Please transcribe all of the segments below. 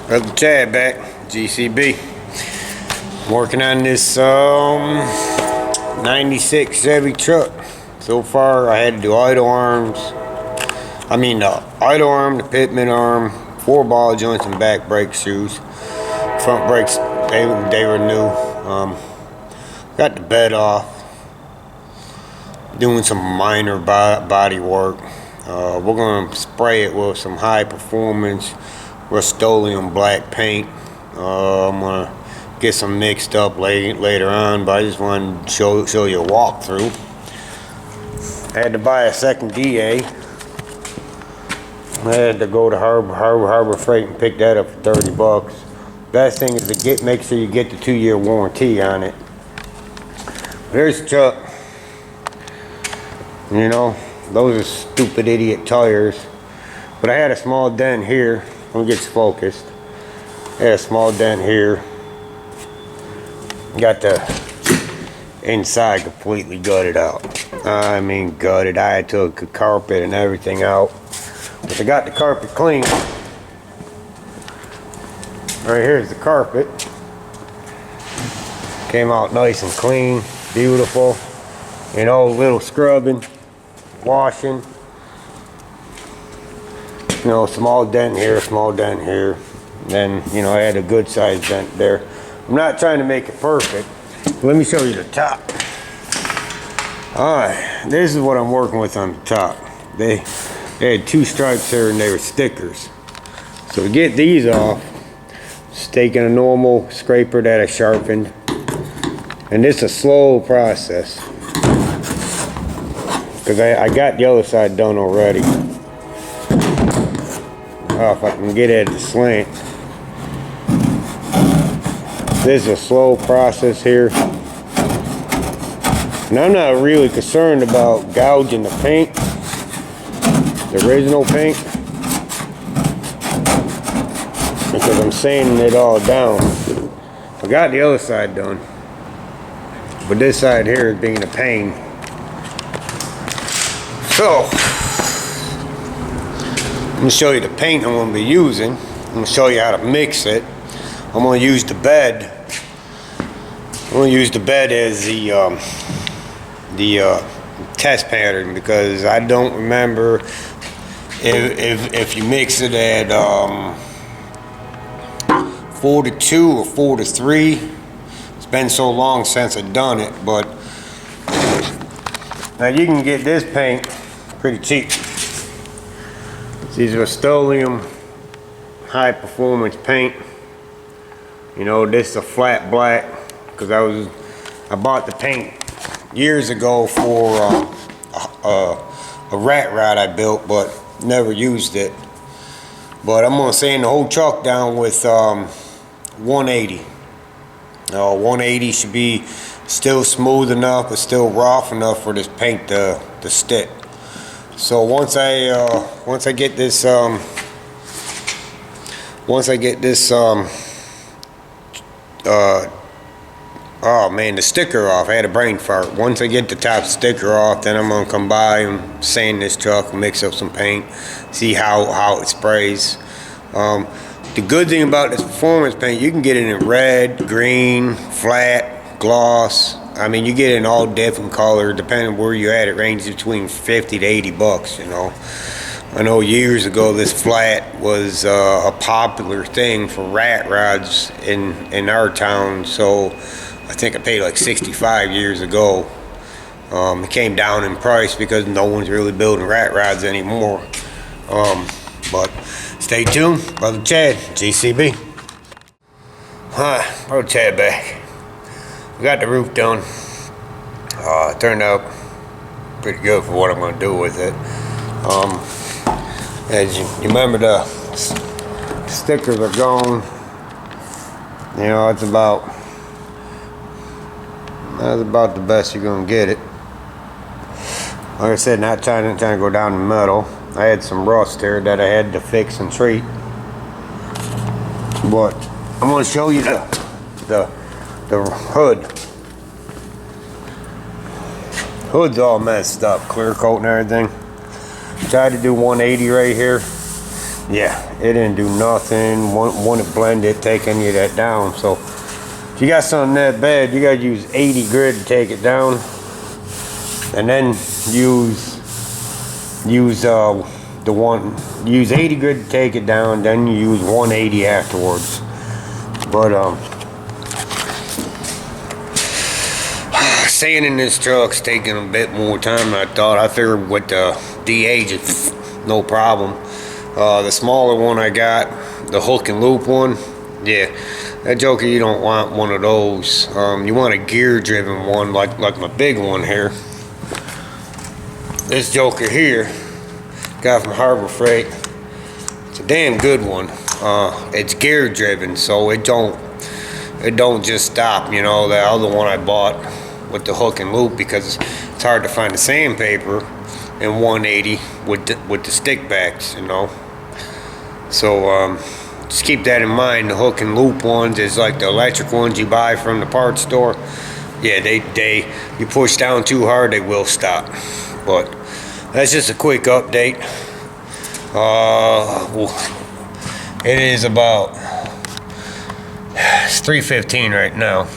Brother Chad back, G.C.B. Working on this 96 Chevy truck. So far I had to do idle arms. The idle arm, the pitman arm, 4 ball joints and back brake shoes. Front brakes, they were new. Got the bed off. Doing some minor body work. We're going to spray it with some high performance Rust-Oleum black paint. I'm going to get some mixed up later on, but I just wanted to show you a walkthrough. I had to buy a second DA. I had to go to Harbor Freight and pick that up for 30 bucks. Best thing is to make sure you get the 2-year warranty on it. Here's the truck. You know, those are stupid idiot tires. But I had a small dent here. Let me get focused. I had a small dent here. Got the inside completely gutted out. I mean gutted. I took the carpet and everything out. But I got the carpet clean. Right here's the carpet. Came out nice and clean, beautiful. You know, little scrubbing, washing. You know, small dent here, small dent here. Then, you know, I had a good sized dent there. I'm not trying to make it perfect. Let me show you the top. Alright, this is what I'm working with on the top. They had 2 stripes here and they were stickers. So to get these off, just taking a normal scraper that I sharpened. And it's a slow process. Because I got the other side done already. Oh, if I can get it at the slant. This is a slow process here. And I'm not really concerned about gouging the paint. The original paint. Because I'm sanding it all down. I got the other side done. But this side here is being a pain. So, I'm going to show you the paint I'm going to be using. I'm going to show you how to mix it. I'm going to use the bed. I'm going to use the bed as the test pattern because I don't remember if you mix it at 4-2 or 4-3. It's been so long since I've done it, but now you can get this paint pretty cheap. These are Rust-Oleum high performance paint. You know, this is a flat black because I bought the paint years ago for a rat rod I built, but never used it. But I'm gonna sand the whole truck down with 180. 180 should be still smooth enough, but still rough enough for this paint to stick. So once I get this oh man, the sticker off. I had a brain fart. Once I get the top sticker off, then I'm gonna come by and sand this truck, mix up some paint, see how it sprays. The good thing about this performance paint, you can get it in red, green, flat, gloss. I mean, you get it in all different colors, depending on where you're at. It ranges between 50 to 80 bucks, you know. I know years ago this flat was a popular thing for rat rods in our town, so I think I paid like 65 years ago. It came down in price because no one's really building rat rods anymore. But stay tuned, Brother Chad, G.C.B. Hi, Brother Chad back. We got the roof done. It turned out pretty good for what I'm going to do with it. As you remember, the stickers are gone. You know, that's about the best you're going to get it. Like I said, not trying to go down the middle. I had some rust there that I had to fix and treat. But I'm going to show you the hood. Hood's all messed up, clear coat and everything. Tried to do 180 right here. Yeah, it didn't do nothing. When it blended, take any of that down. So if you got something that bad, you gotta use 80 grit to take it down, and then use 80 grit to take it down. Then you use 180 afterwards. But sanding this truck's taking a bit more time than I thought. I figured with the DH, it's no problem. The smaller one I got, the hook and loop one, yeah, that joker, you don't want one of those. You want a gear driven one, like my big one here. This joker here, got from Harbor Freight, it's a damn good one. It's gear driven, so it don't just stop. You know, the other one I bought with the hook and loop, because it's hard to find the sandpaper in 180 with the stick backs, you know. So just keep that in mind. The hook and loop ones is like the electric ones you buy from the parts store. Yeah, you push down too hard, they will stop. But that's just a quick update. It is about, it's 3:15 right now.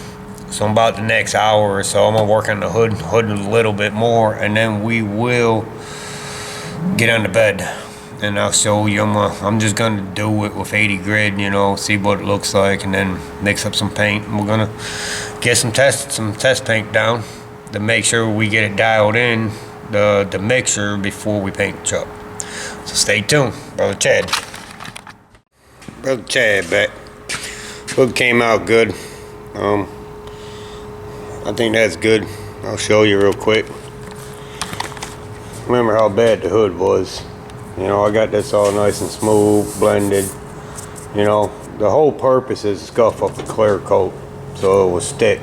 So in about the next hour or so, I'm gonna work on the hood a little bit more, and then we will get on the bed. And I'll show you. I'm just gonna do it with 80 grit, you know, see what it looks like, and then mix up some paint. And we're gonna get some test paint down to make sure we get it dialed in, the mixture, before we paint the truck. So stay tuned, Brother Chad. Brother Chad back. Hood came out good. I think that's good. I'll show you real quick. Remember how bad the hood was. You know, I got this all nice and smooth, blended. You know, the whole purpose is to scuff up the clear coat so it will stick.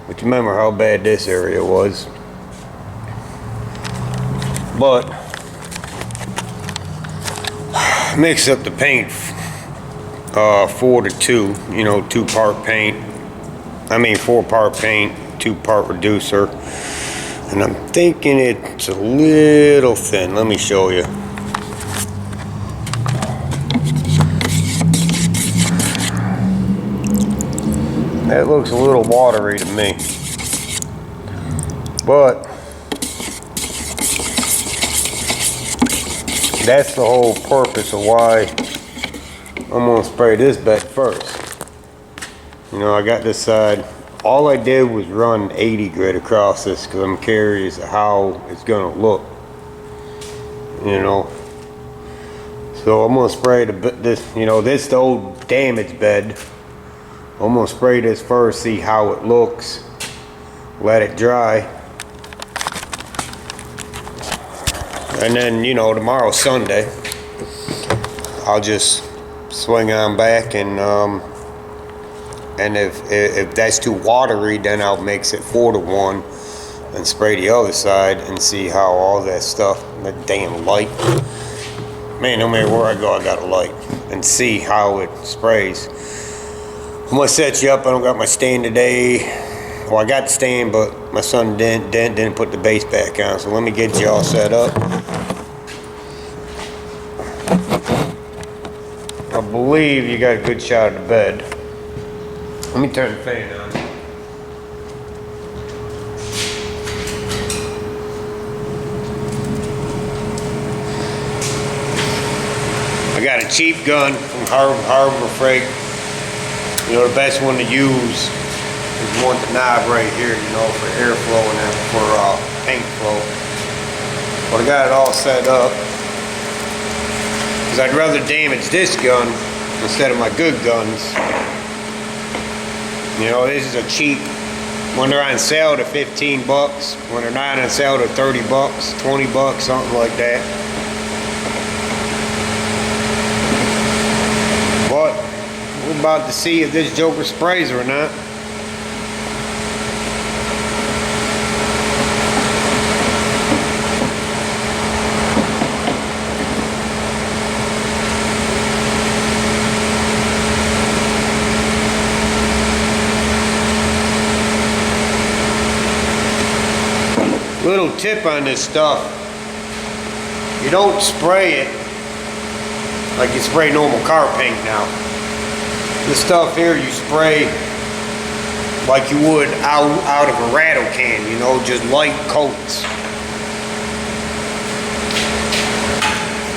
But you remember how bad this area was. But mix up the paint 4 to 2. You know, 2-part paint. 4-part paint, 2-part reducer. And I'm thinking it's a little thin. Let me show you. That looks a little watery to me. But that's the whole purpose of why I'm gonna spray this bed first. You know, I got this side. All I did was run 80 grit across this because I'm curious how it's gonna look. You know, so I'm gonna spray this. You know, this is the old damaged bed. I'm gonna spray this first, see how it looks. Let it dry, and then, you know, tomorrow's Sunday. I'll just swing on back, and if that's too watery, then I'll mix it 4 to 1 and spray the other side and see how all that stuff, that damn light, man, no matter where I go, I got a light, and see how it sprays. I'm gonna set you up. I don't got my stand today. Well, I got the stand, but my son didn't put the base back on, so let me get you all set up. I believe you got a good shot of the bed. Let me turn the fan on. I got a cheap gun from Harbor Freight. You know, the best one to use is one with the knob right here, you know, for airflow and then for paint flow. But I got it all set up because I'd rather damage this gun instead of my good guns. You know, this is a cheap, when they're on sale to 15 bucks, when they're not on sale to 30 bucks, 20 bucks, something like that. But we're about to see if this joker sprays or not. Little tip on this stuff: you don't spray it like you spray normal car paint now. This stuff here you spray like you would out of a rattle can, you know, just light coats.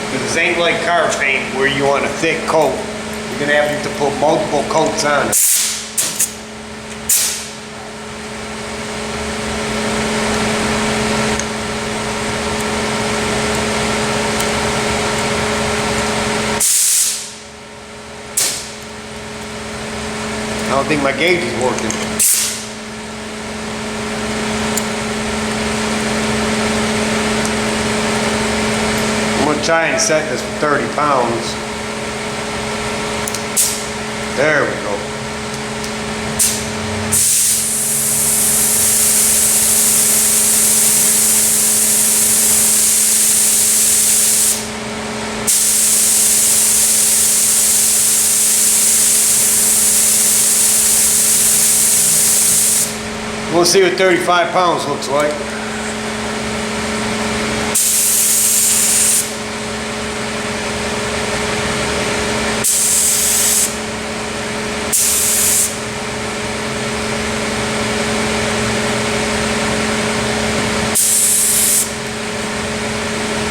Because this ain't like car paint where you want a thick coat. You're gonna have to put multiple coats on it. I don't think my gauge is working. I'm going to try and set this for 30 pounds. There we go. We'll see what 35 pounds looks like.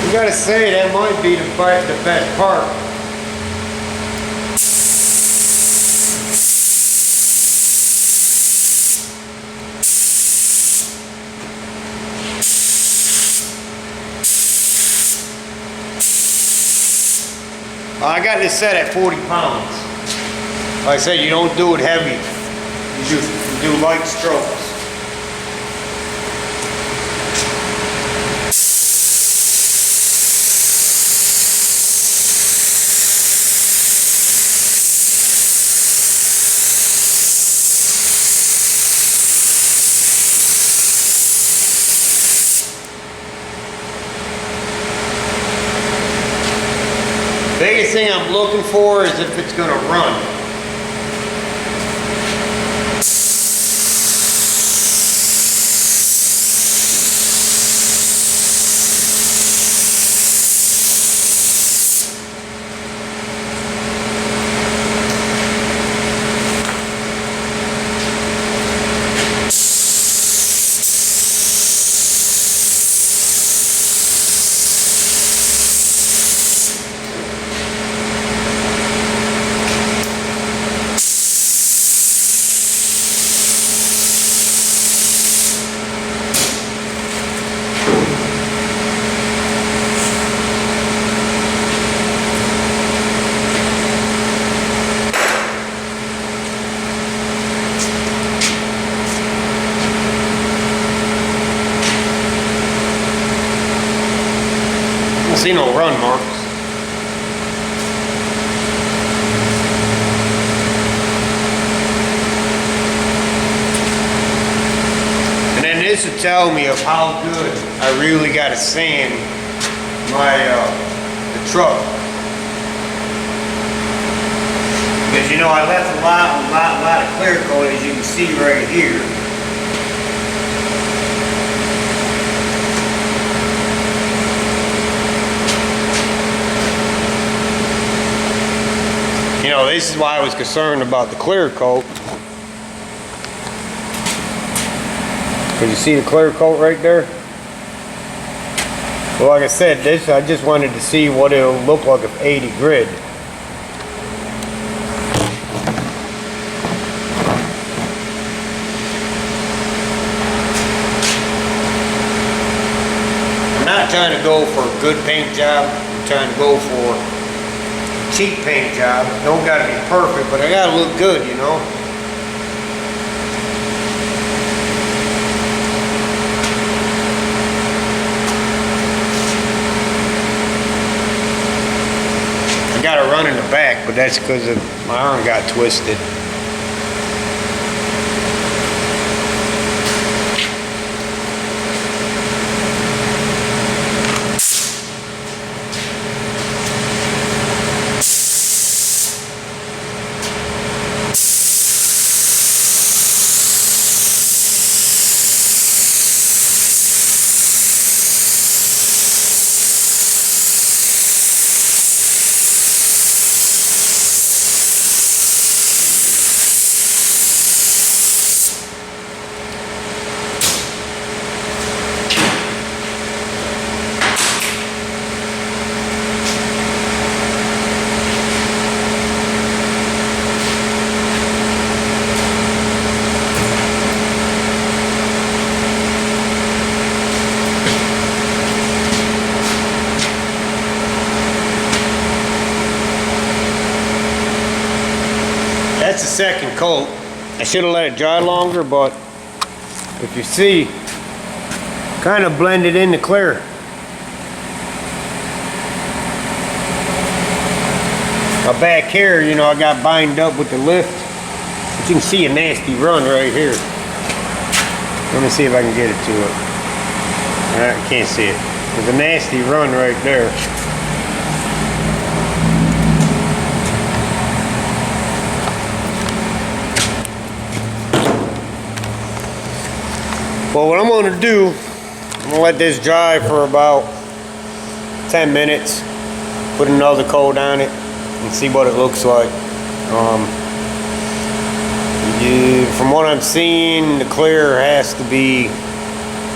You gotta say, that might be the best part. I got this set at 40 pounds. Like I said, you don't do it heavy. You do light strokes. Biggest thing I'm looking for is if it's going to run. I don't see no run marks. And then this will tell me of how good I really got to sand my the truck. Because you know I left a lot of clear coat, as you can see right here. You know, this is why I was concerned about the clear coat. Can you see the clear coat right there? Well, like I said, this I just wanted to see what it'll look like if 80 grid. I'm not trying to go for a good paint job. I'm trying to go for cheap paint job. Don't gotta be perfect, but I gotta look good, you know. I got a run in the back, but that's because my arm got twisted. that's the second coat. I should have let it dry longer, but if you see, kind of blended in the clear. Now back here, you know, I got bind up with the lift. But you can see a nasty run right here. Let me see if I can get it to it. I can't see it. There's a nasty run right there. Well, what I'm going to do, I'm going to let this dry for about 10 minutes. Put another coat on it and see what it looks like. From what I'm seeing, the clear has to be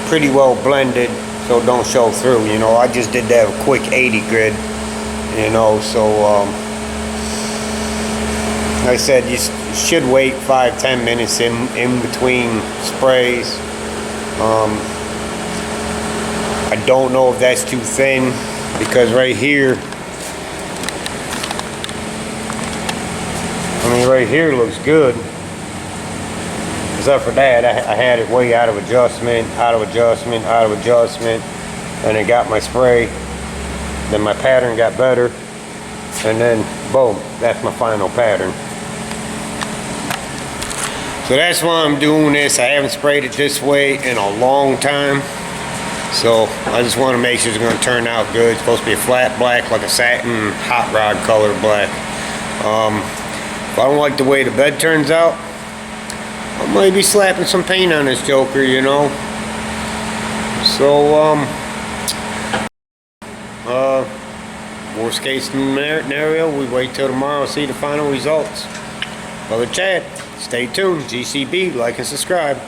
pretty well blended so it don't show through. You know, I just did that quick 80 grit, you know, so like I said, you should wait 5-10 minutes in between sprays. I don't know if that's too thin, because right here, I mean, right here looks good. Except for that, I had it way out of adjustment, and it got my spray. Then my pattern got better, and then boom, that's my final pattern. So that's why I'm doing this. I haven't sprayed it this way in a long time. So I just want to make sure it's going to turn out good. It's supposed to be a flat black, like a satin hot rod color black. If I don't like the way the bed turns out, I might be slapping some paint on this joker, you know. So, worst case scenario, we wait till tomorrow to see the final results. Brother Chad, stay tuned. G.C.B, like and subscribe.